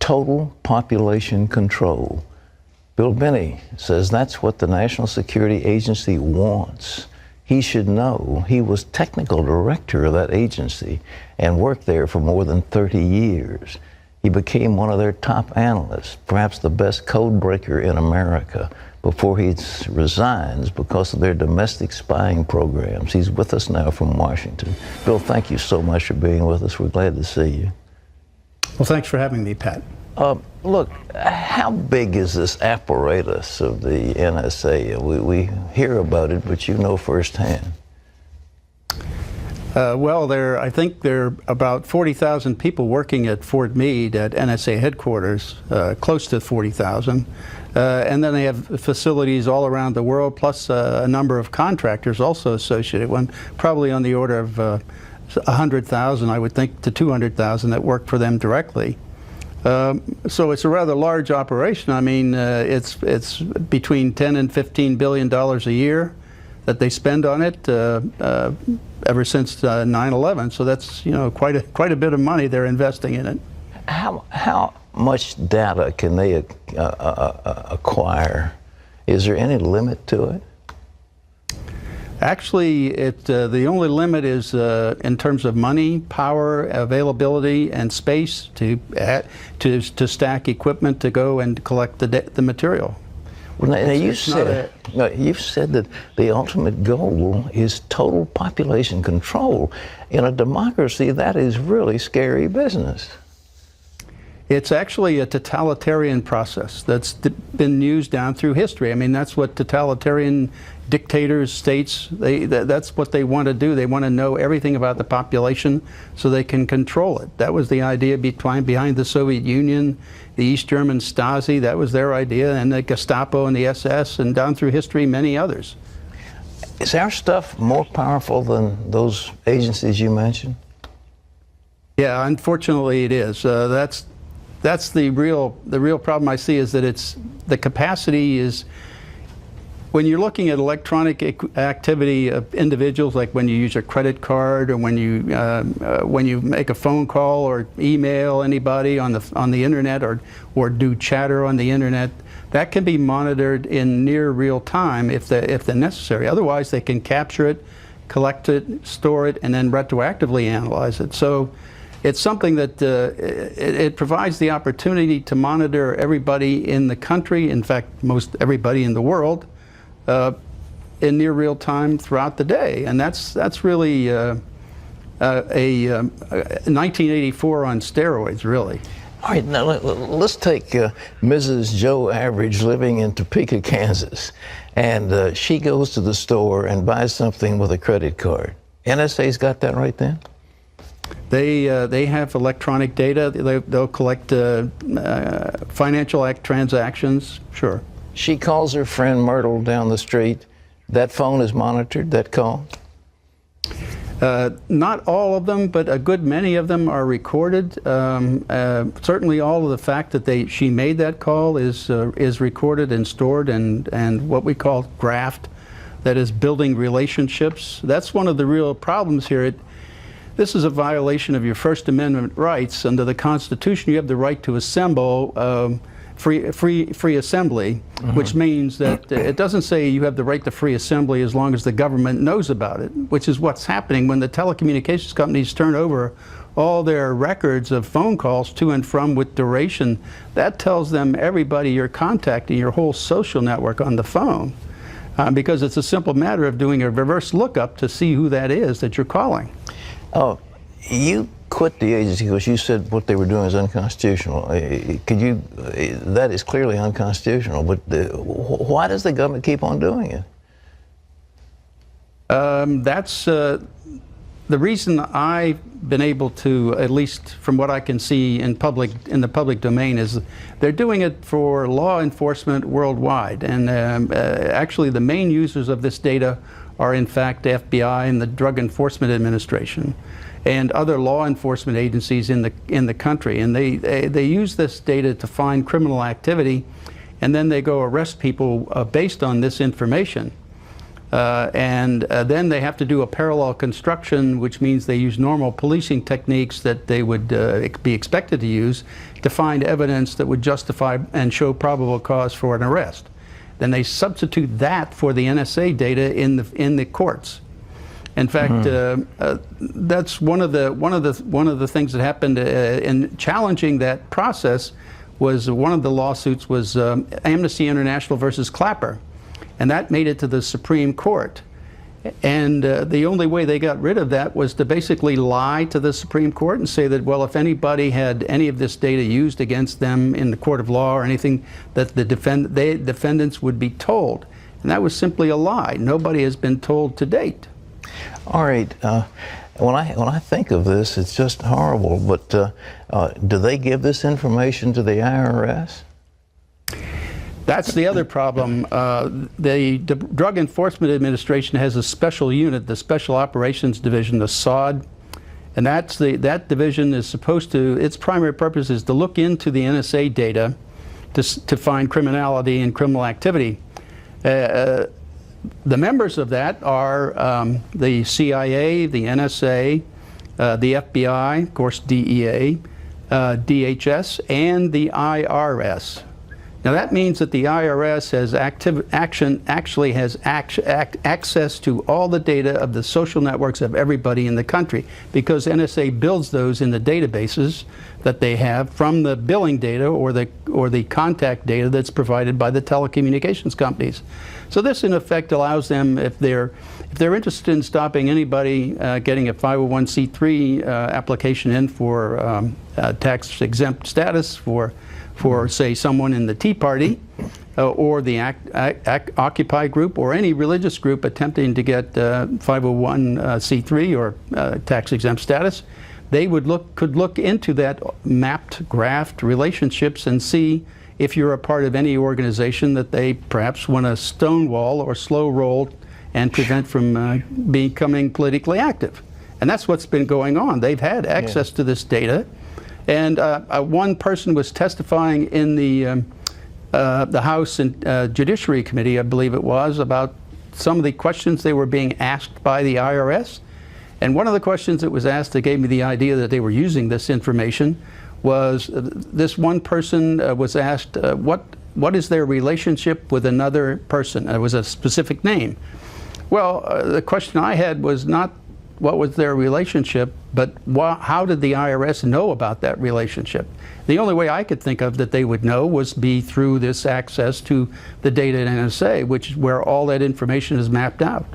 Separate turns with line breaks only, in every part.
total population control. Bill Binney says that's what the National Security Agency wants. He should know. He was technical director of that agency and worked there for more than 30 years. He became one of their top analysts, perhaps the best code breaker in America, before he resigns because of their domestic spying programs. He's with us now from Washington. Bill, thank you so much for being with us. We're glad to see you.
Well, thanks for having me, Pat.
Look, how big is this apparatus of the NSA? We hear about it, but you know firsthand.
Well, I think there are about 40,000 people working at Fort Meade at NSA headquarters, close to 40,000. And then they have facilities all around the world, plus a number of contractors also associated with them, probably on the order of 100,000, I would think, to 200,000 that work for them directly. So it's a rather large operation. I mean, it's between $10 and $15 billion a year that they spend on it ever since 9/11. So that's, you know, quite a bit of money they're investing in it.
How much data can they acquire? Is there any limit to it?
Actually, the only limit is in terms of money, power, availability, and space to stack equipment to go and collect the material.
Well, now you've said that the ultimate goal is total population control. In a democracy, that is really scary business.
It's actually a totalitarian process that's been used down through history. I mean, that's what totalitarian dictators, states, that's what they want to do. They want to know everything about the population so they can control it. That was the idea behind the Soviet Union, the East German Stasi, that was their idea, and the Gestapo and the SS, and down through history, many others.
Is our stuff more powerful than those agencies you mentioned?
Yeah, unfortunately it is. That's the real problem I see, is that the capacity is, when you're looking at electronic activity of individuals, like when you use a credit card or when you make a phone call or email anybody on the internet or do chatter on the internet, that can be monitored in near real time if they're necessary. Otherwise, they can capture it, collect it, store it, and then retroactively analyze it. So it's something that it provides the opportunity to monitor everybody in the country, in fact, most everybody in the world, in near real time throughout the day. And that's really a 1984 on steroids, really.
All right, now let's take Mrs. Joe Average living in Topeka, Kansas, and she goes to the store and buys something with a credit card. NSA's got that right then?
They have electronic data. They'll collect financial transactions, sure.
She calls her friend Myrtle down the street. That phone is monitored, that call?
Not all of them, but a good many of them are recorded. Certainly all of the fact that she made that call is recorded and stored and what we call graphed, that is building relationships. That's one of the real problems here. This is a violation of your First Amendment rights. Under the Constitution, you have the right to assemble, free assembly, which means that it doesn't say you have the right to free assembly as long as the government knows about it, which is what's happening when the telecommunications companies turn over all their records of phone calls to and from with duration. That tells them everybody you're contacting, your whole social network on the phone, because it's a simple matter of doing a reverse lookup to see who that is that you're calling.
Oh, you quit the agency because you said what they were doing is unconstitutional. That is clearly unconstitutional, but why does the government keep on doing it?
That's the reason I've been able to, at least from what I can see in the public domain, is they're doing it for law enforcement worldwide. And actually the main users of this data are in fact the FBI and the Drug Enforcement Administration and other law enforcement agencies in the country. And they use this data to find criminal activity, and then they go arrest people based on this information. Then they have to do a parallel construction, which means they use normal policing techniques that they would be expected to use to find evidence that would justify and show probable cause for an arrest. Then they substitute that for the NSA data in the courts. In fact, that's one of the things that happened in challenging that process. Was one of the lawsuits was Amnesty International versus Clapper, and that made it to the Supreme Court. And the only way they got rid of that was to basically lie to the Supreme Court and say that, well, if anybody had any of this data used against them in the court of law or anything, that the defendants would be told. And that was simply a lie. Nobody has been told to date.
All right. When I think of this, it's just horrible. But do they give this information to the IRS?
That's the other problem. The Drug Enforcement Administration has a special unit, the Special Operations Division, the SOD, and that division is supposed to, its primary purpose is to look into the NSA data to find criminality and criminal activity. The members of that are the CIA, the NSA, the FBI, of course DEA, DHS, and the IRS. Now that means that the IRS has actually has access to all the data of the social networks of everybody in the country, because NSA builds those in the databases that they have from the billing data or the contact data that's provided by the telecommunications companies. So this in effect allows them, if they're interested in stopping anybody getting a 501c3 application in for tax exempt status for say someone in the Tea Party or the Occupy group or any religious group attempting to get 501c3 or tax exempt status, they could look into that mapped, graphed relationships and see if you're a part of any organization that they perhaps want to stonewall or slow roll and prevent from becoming politically active. And that's what's been going on. They've had access to this data. And one person was testifying in the House and Judiciary Committee, I believe it was, about some of the questions they were being asked by the IRS. And one of the questions that was asked that gave me the idea that they were using this information was this one person was asked, what is their relationship with another person? It was a specific name. Well, the question I had was not what was their relationship, but how did the IRS know about that relationship? The only way I could think of that they would know was be through this access to the data in NSA, which is where all that information is mapped out.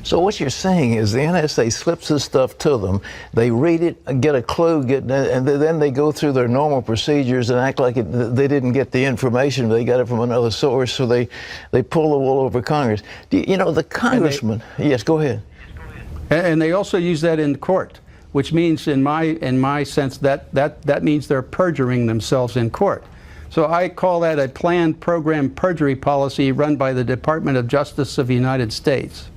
So what you're saying is the NSA slips this stuff to them, they read it, get a clue, and then they go through their normal procedures and act like they didn't get the information, they got it from another source, so they pull the wool over Congress. You know, the congressman, yes, go ahead.
And they also use that in court, which means, in my sense, that means they're perjuring themselves in court. So I call that a planned program perjury policy run by the Department of Justice of the United States.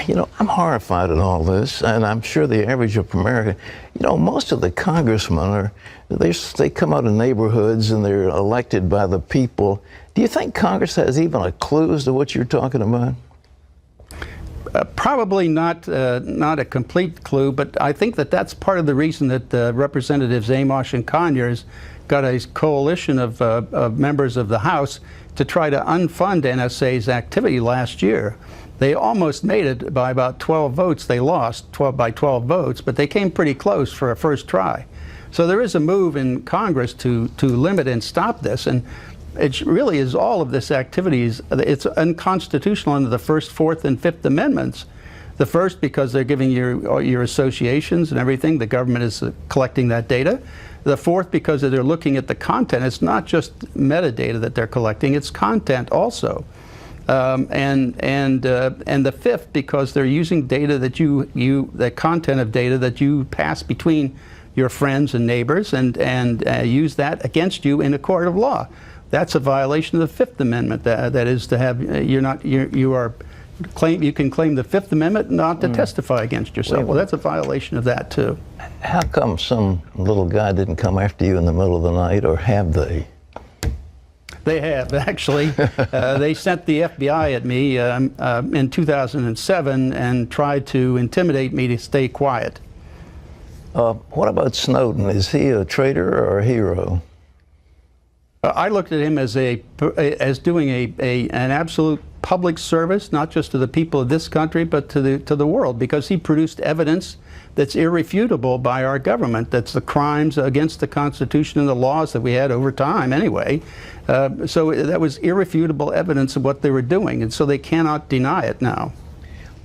You know, I'm horrified at all this, and I'm sure the average of America, you know, most of the congressmen they come out of neighborhoods and they're elected by the people. Do you think Congress has even a clue as to what you're talking about?
Probably not a complete clue, but I think that that's part of the reason that Representatives Amos and Conyers got a coalition of members of the House to try to unfund NSA's activity last year. They almost made it by about 12 votes. They lost by 12 votes, but they came pretty close for a first try. So there is a move in Congress to limit and stop this, and it really is all of this activity it's unconstitutional under the First, Fourth, and Fifth Amendments. The first, because they're giving your associations and everything, the government is collecting that data. The fourth, because they're looking at the content. It's not just metadata that they're collecting, it's content also. And the fifth, because they're using data that the content of data that you pass between your friends and neighbors, and use that against you in a court of law. That's a violation of the Fifth Amendment. That is to have you can claim the Fifth Amendment not to testify against yourself. Well, that's a violation of that too.
How come some little guy didn't come after you in the middle of the night, or have they?
They have, actually. They sent the FBI at me in 2007 and tried to intimidate me to stay quiet.
What about Snowden? Is he a traitor or a hero?
I looked at him as doing an absolute public service, not just to the people of this country, but to the world, because he produced evidence that's irrefutable by our government. That's the crimes against the Constitution and the laws that we had over time anyway. So that was irrefutable evidence of what they were doing, and so they cannot deny it now.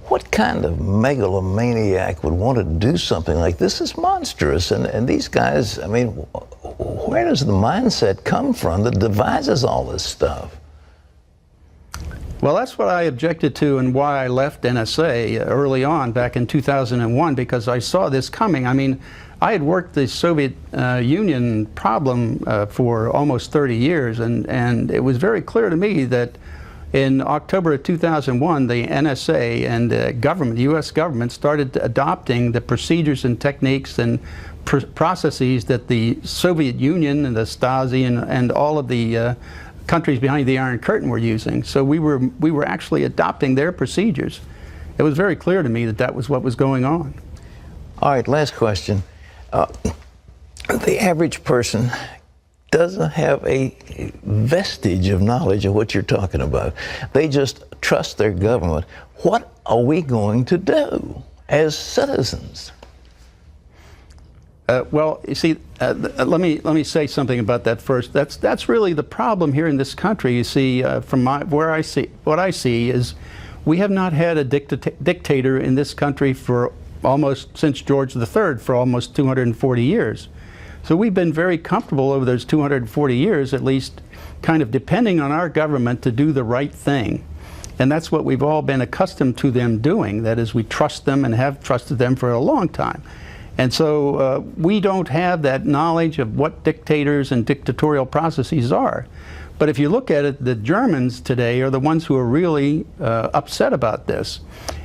What kind of megalomaniac would want to do something like this? Is monstrous. And these guys, I mean, where does the mindset come from that devises all this stuff?
Well, that's what I objected to and why I left NSA early on back in 2001, because I saw this coming. I mean, I had worked the Soviet Union problem for almost 30 years, and it was very clear to me that in October of 2001, the NSA and the government, the U.S. government, started adopting the procedures and techniques and processes that the Soviet Union and the Stasi and all of the countries behind the Iron Curtain were using. So we were actually adopting their procedures. It was very clear to me that that was what was going on.
All right, last question. The average person doesn't have a vestige of knowledge of what you're talking about. They just trust their government. What are we going to do as citizens?
Well, you see, let me say something about that first. That's really the problem here in this country. You see, from what I see is we have not had a dictator in this country for almost since George III, for almost 240 years. So we've been very comfortable over those 240 years, at least, kind of depending on our government to do the right thing. And that's what we've all been accustomed to them doing. That is, we trust them and have trusted them for a long time. And so we don't have that knowledge of what dictators and dictatorial processes are. But if you look at it, the Germans today are the ones who are really upset about this.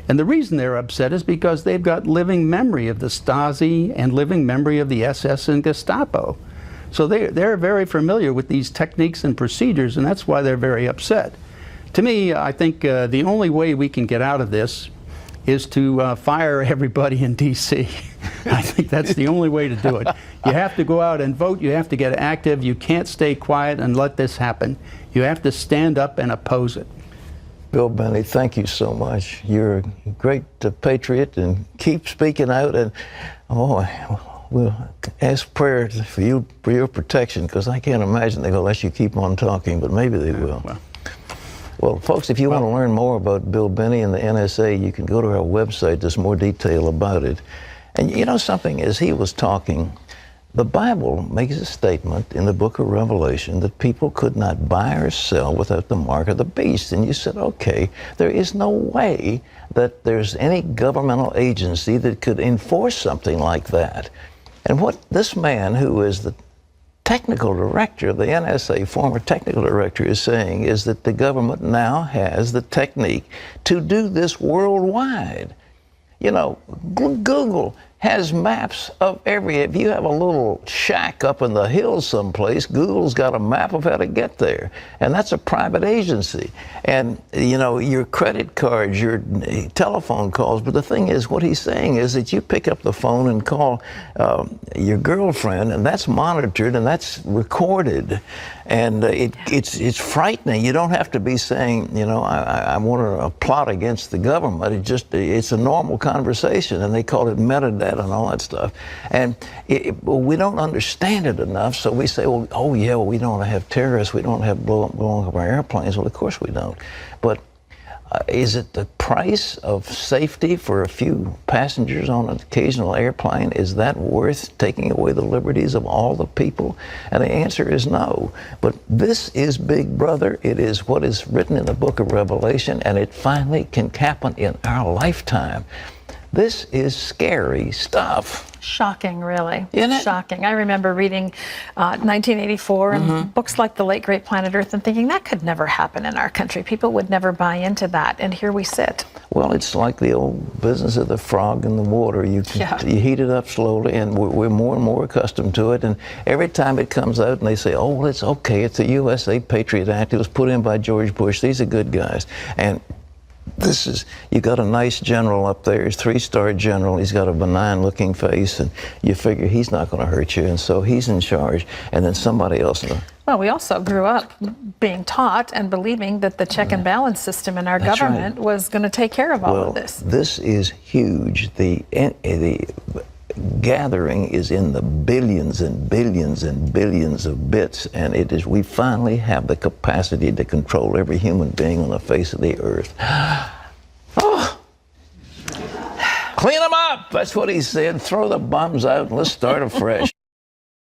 And the reason they're upset is because they've got living memory of the Stasi and living memory of the SS and Gestapo. So they're very familiar with these techniques and procedures, and that's why they're very upset. To me, I think the only way we can get out of this is to fire everybody in D.C. I think that's the only way to do it. You have to go out and vote. You have to get active. You can't stay quiet and let this happen. You have to stand up and oppose it.
Bill Binney, thank you so much. You're a great patriot, and keep speaking out. And we'll ask prayers for you, for your protection, because I can't imagine they're going to let you keep on talking, but maybe they will. Well, folks, if you want to learn more about Bill Binney and the NSA, you can go to our website. There's more detail about it. And you know something, as he was talking, the Bible makes a statement in the book of Revelation that people could not buy or sell without the mark of the beast. And you said, okay, there is no way that there's any governmental agency that could enforce something like that. And what this man, who is the technical director of the NSA, former technical director, is saying is that the government now has the technique to do this worldwide. You know, Google has maps of if you have a little shack up in the hills someplace, Google's got a map of how to get there. And that's a private agency. And, you know, your credit cards, your telephone calls. But the thing is, what he's saying is that you pick up the phone and call your girlfriend, and that's monitored and that's recorded. And it's frightening. You don't have to be saying, you know, I want to plot against the government. It's a normal conversation, and they call it metadata and all that stuff. And we don't understand it enough, so we say, well, oh yeah, well, we don't have terrorists, we don't have blowing up our airplanes. Well, of course we don't. But is it the price of safety for a few passengers on an occasional airplane? Is that worth taking away the liberties of all the people? And the answer is no. But this is Big Brother. It is what is written in the book of Revelation, and it finally can happen in our lifetime. This is scary stuff.
Shocking, really.
Isn't it?
Shocking. I remember reading 1984 and books like The Late Great Planet Earth and thinking that could never happen in our country. People would never buy into that. And here we sit.
Well, it's like the old business of the frog in the water. You heat it up slowly, and we're more and more accustomed to it. And every time it comes out and they say, oh, well, it's okay. It's the USA Patriot Act. It was put in by George Bush. These are good guys. And this is, you got a nice general up there, he's 3-star general, he's got a benign looking face, and you figure he's not going to hurt you, and so he's in charge, and then somebody else.
Well, we also grew up being taught and believing that the check and balance system in our government was going to take care of all of this.
This is huge. The gathering is in the billions and billions and billions of bits, and it is, we finally have the capacity to control every human being on the face of the earth. Oh. Clean them up, that's what he said. Throw the bums out and let's start afresh.